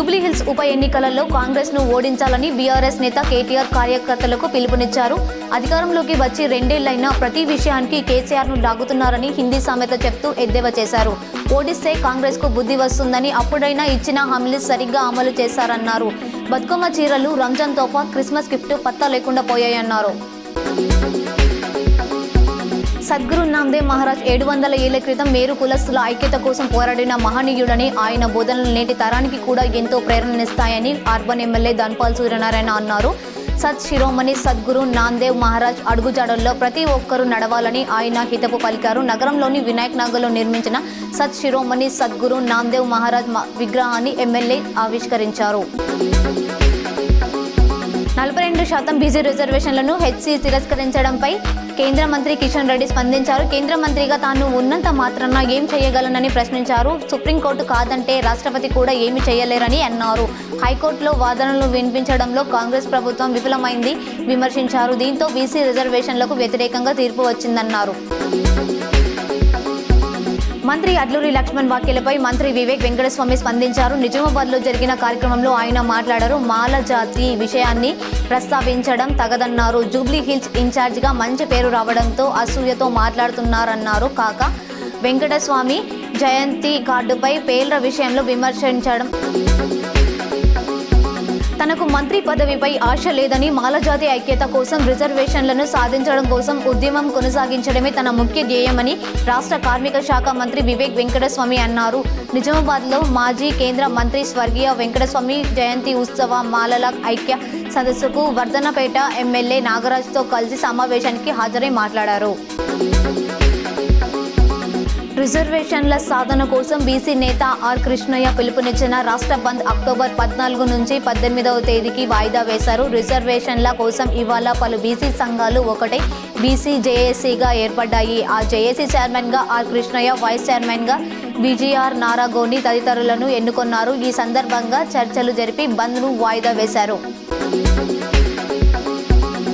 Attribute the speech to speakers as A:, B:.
A: జూబ్లీహిల్స్ ఉప ఎన్నికలలో కాంగ్రెస్ ను ఓడించాలని బీఆర్ఎస్ నేత కేటీఆర్ కార్యకర్తలకు పిలుపునిచ్చారు. అధికారంలోకి వచ్చి 2 ఏళ్లైనా ప్రతి విషయానికి కేసీఆర్ ను లాగుతున్నారని హిందీ సామెత చెప్తూ ఎద్దేవా చేశారు. ఓడిస్తే కాంగ్రెస్ కు బుద్ధి వస్తుందని, అప్పుడైనా ఇచ్చిన హామీలు సరిగ్గా అమలు చేశారన్నారు. బతుకమ్మ చీరలు, రంజాన్ తోఫా, క్రిస్మస్ గిఫ్ట్ పత్తా లేకుండా పోయాయన్నారు. సద్గురు నాందేవ్ మహారాజ్ 700 ఏళ్ల క్రితం మేరు కులస్తుల ఐక్యత కోసం పోరాడిన మహనీయుడని, ఆయన బోధనలు నేటి తరానికి కూడా ఎంతో ప్రేరణనిస్తాయని అర్బన్ ఎమ్మెల్యే ధన్పాల్ సూర్యనారాయణ అన్నారు. సత్ శిరోమణి సద్గురు నాందేవ్ మహారాజ్ అడుగుజాడల్లో ప్రతి ఒక్కరూ నడవాలని ఆయన హితవు పలికారు. నగరంలోని వినాయక్ నగర్లో నిర్మించిన సత్ శిరోమణి సద్గురు నాందేవ్ మహారాజ్ విగ్రహాన్ని ఎమ్మెల్యే ఆవిష్కరించారు. 42% బీసీ రిజర్వేషన్లను హెచ్సీ తిరస్కరించడంపై కేంద్ర మంత్రి కిషన్ రెడ్డి స్పందించారు. కేంద్ర మంత్రిగా తాను ఉన్నంత మాత్రాన ఏం చేయగలనని ప్రశ్నించారు. సుప్రీంకోర్టు కాదంటే రాష్ట్రపతి కూడా ఏమీ చేయలేరని అన్నారు. హైకోర్టులో వాదనలు వినిపించడంలో కాంగ్రెస్ ప్రభుత్వం విఫలమైంది విమర్శించారు. దీంతో బీసీ రిజర్వేషన్లకు వ్యతిరేకంగా తీర్పు వచ్చిందన్నారు. మంత్రి అడ్లూరి లక్ష్మణ్ వ్యాఖ్యలపై మంత్రి వివేక్ వెంకటస్వామి స్పందించారు. నిజామాబాద్లో జరిగిన కార్యక్రమంలో ఆయన మాట్లాడారు. మాల జాతి విషయాన్ని ప్రస్తావించడం తగదన్నారు. జూబ్లీ హిల్స్ ఇన్ఛార్జిగా మంచి పేరు రావడంతో అసూయతో మాట్లాడుతున్నారన్నారు. కాక వెంకటస్వామి జయంతి కార్డుపై పేర్ల విషయంలో విమర్శించడం, తనకు మంత్రి పదవిపై ఆశ లేదని, మాలజాతి ఐక్యత కోసం రిజర్వేషన్లను సాధించడం కోసం ఉద్యమం కొనసాగించడమే తన ముఖ్య ధ్యేయమని రాష్ట్ర కార్మిక శాఖ మంత్రి వివేక్ వెంకటస్వామి అన్నారు. నిజామాబాద్లో మాజీ కేంద్ర మంత్రి స్వర్గీయ వెంకటస్వామి జయంతి ఉత్సవ మాలల ఐక్య సదస్సుకు వర్ధనపేట ఎమ్మెల్యే నాగరాజ్తో కలిసి సమావేశానికి హాజరై మాట్లాడారు. రిజర్వేషన్ల సాధన కోసం బీసీ నేత ఆర్ కృష్ణయ్య పిలుపునిచ్చిన రాష్ట్ర బంద్ అక్టోబర్ 14 నుంచి 18వ తేదీకి వాయిదా వేశారు. రిజర్వేషన్ల కోసం ఇవాళ పలు బీసీ సంఘాలు ఒకటై బీసీ జేఏసీగా ఏర్పడ్డాయి. ఆ జేఏసీ చైర్మన్గా ఆర్ కృష్ణయ్య, వైస్ చైర్మన్గా బీజీఆర్ నారాగోని తదితరులను ఎన్నుకున్నారు. ఈ సందర్భంగా చర్చలు జరిపి బంద్ను వాయిదా వేశారు.